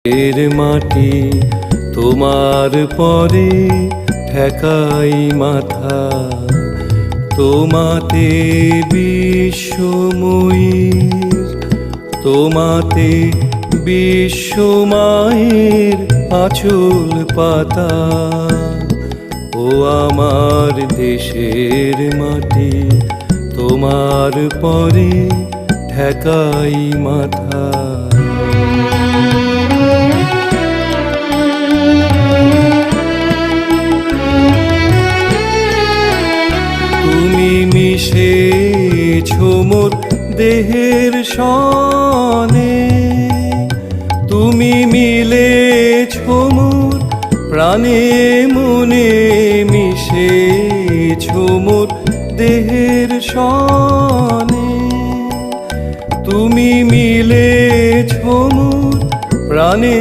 এর মাটি তোমার পরে ঠেকাই মাথা, তোমাতে বিশ্বময়ীর, তোমাতে বিশ্বমায়ের আঁচল পাতা। ও আমার দেশের মাটি তোমার পরে ঠেকাই মাথা। তুমি মিশেছো মোর দেহের সনে, তুমি মিলেছো মোর প্রাণে মনে, মিশেছো মোর দেহের সনে, তুমি মিলেছো মোর প্রাণে